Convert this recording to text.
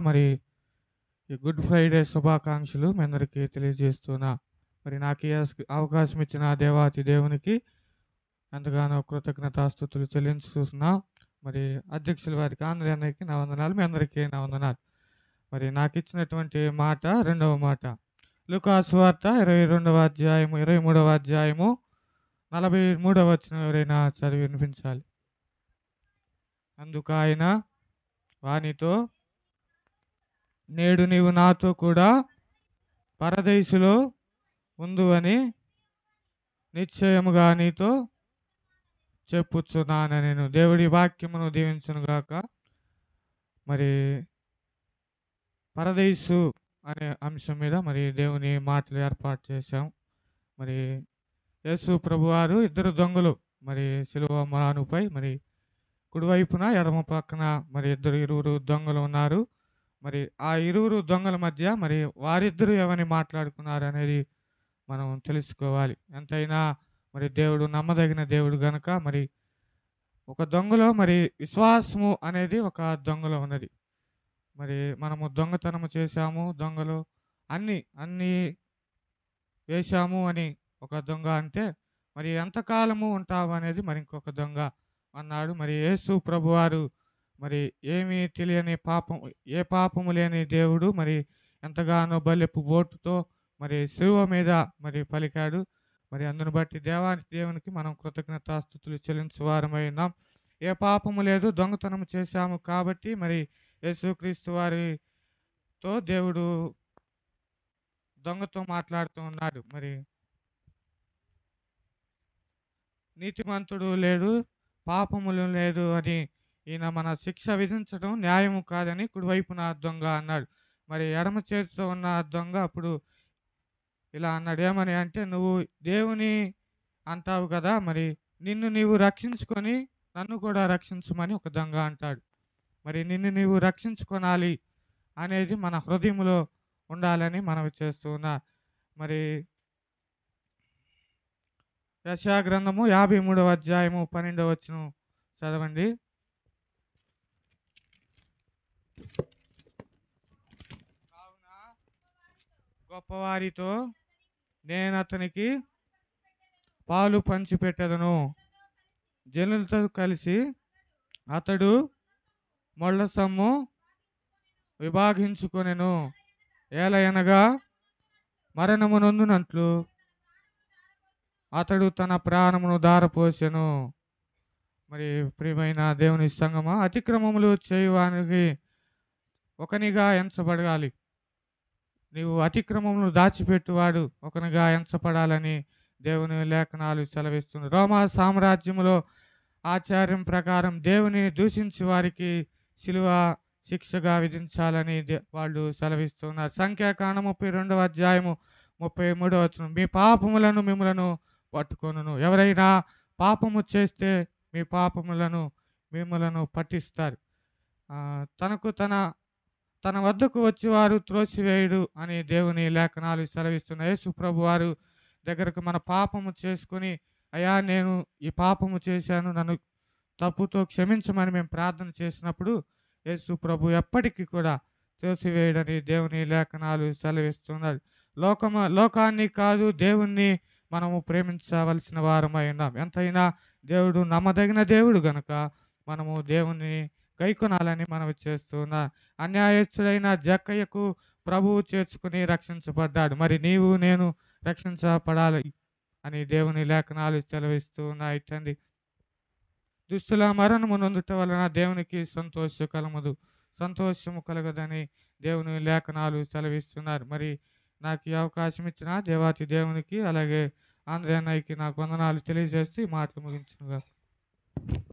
మరి ఈ good Friday శుభాకాంక్షలు మీ అందరికీ తెలియజేస్తున్నా. మరి నాకు ఈ అవకాశం ఇచ్చిన దేవాతి దేవునికి ఎంతగానో కృతజ్ఞతాస్తుతులు చెల్లించుతున్నా. మరి అధ్యక్షుల వారికి ఆంధ్ర అన్నయ్యకి నా వందనాలు, మీ అందరికీ నా వందనాలు. మరి నాకు ఇచ్చినటువంటి మాట రెండవ మాట లూకా సువార్త 22వ అధ్యాయము 23వ అధ్యాయము 43వ వచనం ఎవరైనా చదివి వినిపించాలి. అందుకు ఆయన వానితో, నేడు నీవు నాతో కూడా పరదేశులో ఉందు అని నిశ్చయముగా నీతో చెప్పుచున్నాను. నేను దేవుడి వాక్యమును దీవించును గాక. మరి పరదేశు అనే అంశం మీద మరి దేవుని మాటలు ఏర్పాటు చేశాం. మరి యేసు ప్రభువారు ఇద్దరు దొంగలు మరి సిలువ మ్రానుపై మరి కుడివైపున ఎడమ పక్కన మరి ఇరువురు దొంగలు ఉన్నారు. మరి ఆ ఇరువురు దొంగల మధ్య మరి వారిద్దరూ ఏమని మాట్లాడుకున్నారు అనేది మనం తెలుసుకోవాలి. ఎంతైనా మరి దేవుడు నమ్మదగిన దేవుడు గనుక మరి ఒక దొంగలో మరి విశ్వాసము అనేది ఒక దొంగలో ఉన్నది. మరి మనము దొంగతనము చేశాము, దొంగలు అన్నీ వేశాము అని ఒక దొంగ అంటే, మరి ఎంతకాలము ఉంటావు అనేది మరి ఇంకొక దొంగ అన్నాడు. మరి యేసు ప్రభువారు మరి ఏమీ తెలియని ఏ పాపము లేని దేవుడు మరి ఎంతగానో బల్లెపు బోటుతో మరి శిలువ మీద మరి పలికాడు. మరి అందును బట్టి దేవునికి మనం కృతజ్ఞతాస్తుతులు చెల్లించువారమై ఉన్నాం. ఏ పాపము లేదు, దొంగతనం చేశాము కాబట్టి మరి యేసుక్రీస్తు వారితో దేవుడు దొంగతో మాట్లాడుతూ ఉన్నాడు. మరి నీతిమంతుడు లేడు, పాపములు లేదు అని ఈయన మన శిక్ష విధించడం న్యాయము కాదని కుడివైపున దొంగ అన్నాడు. మరి ఎడమ చేతితో ఉన్న దొంగ అప్పుడు ఇలా అన్నాడు, ఏమని అంటే, నువ్వు దేవుని అంటావు కదా, మరి నిన్ను నీవు రక్షించుకొని నన్ను కూడా రక్షించమని ఒక దొంగ అంటాడు. మరి నిన్ను నీవు రక్షించుకోనాలి అనేది మన హృదయంలో ఉండాలని మనవి చేస్తూ ఉన్నా. మరి యెషయా గ్రంథము 53వ అధ్యాయము 12వ వచనం చదవండి. కావున గొప్పవారితో నేను అతనికి పాలు పంచిపెట్టెదను, జనులతో కలిసి అతడు మొళ్ళ సొమ్ము విభాగించుకొనెను. ఏలయనగా మరణము నొందునట్లు అతడు తన ప్రాణమును ధారపోసెను. మరి ప్రియమైన దేవుని సంగమా, అతిక్రమములు చేయువానికి ఒకనిగా ఎంచబడాలి. నీవు అతిక్రమములు దాచిపెట్టువాడు ఒకనిగా ఎంచబడాలని దేవుని లేఖనాలు సెలవిస్తుంది. రోమా సామ్రాజ్యములో ఆచార్యం ప్రకారం దేవుని దూషించి వారికి శిలువ శిక్షగా విధించాలని వాళ్ళు సెలవిస్తున్నారు. సంఖ్యాకాండం 32వ అధ్యాయము 33వ వచనం, మీ పాపములను మిమ్మలను పట్టుకొనును. ఎవరైనా పాపము చేస్తే మీ పాపములను మిమ్మలను పట్టిస్తారు. తన వద్దకు వచ్చేవారు త్రోసివేయుడు అని దేవుని లేఖనాలు సెలవిస్తున్నాయి. యేసు ప్రభు వారు దగ్గరకు మన పాపము చేసుకొని, అయ్యా నేను ఈ పాపము చేశాను, నన్ను తప్పుతో క్షమించమని మేము ప్రార్థన చేసినప్పుడు యేసు ప్రభు ఎప్పటికీ కూడా త్రోసివేయుడని దేవుని లేఖనాలు సెలవిస్తున్నారు. లోకాన్ని కాదు, దేవుణ్ణి మనము ప్రేమించవలసిన వారమై ఉన్నాం. ఎంతైనా దేవుడు నమ్మదగిన దేవుడు గనుక మనము దేవుణ్ణి గైకొనాలని మనవి చేస్తున్నా. అన్యాయస్తుడైన జక్కయ్యకు ప్రభువు చేర్చుకుని రక్షించబడ్డాడు. మరి నీవు నేను రక్షించబడాలి అని దేవుని లేఖనాలు సెలవిస్తూ ఉన్నాయి. తండ్రి, దుష్టుల మరణము నొందుట వలన దేవునికి సంతోషము కలగదని దేవుని లేఖనాలు సెలవిస్తున్నారు. మరి నాకు ఈ అవకాశం ఇచ్చిన దేవాతి దేవునికి అలాగే ఆంధ్ర అన్నయ్యకి నాకు వందనాలు తెలియజేసి మాటలు ముగించునుగా.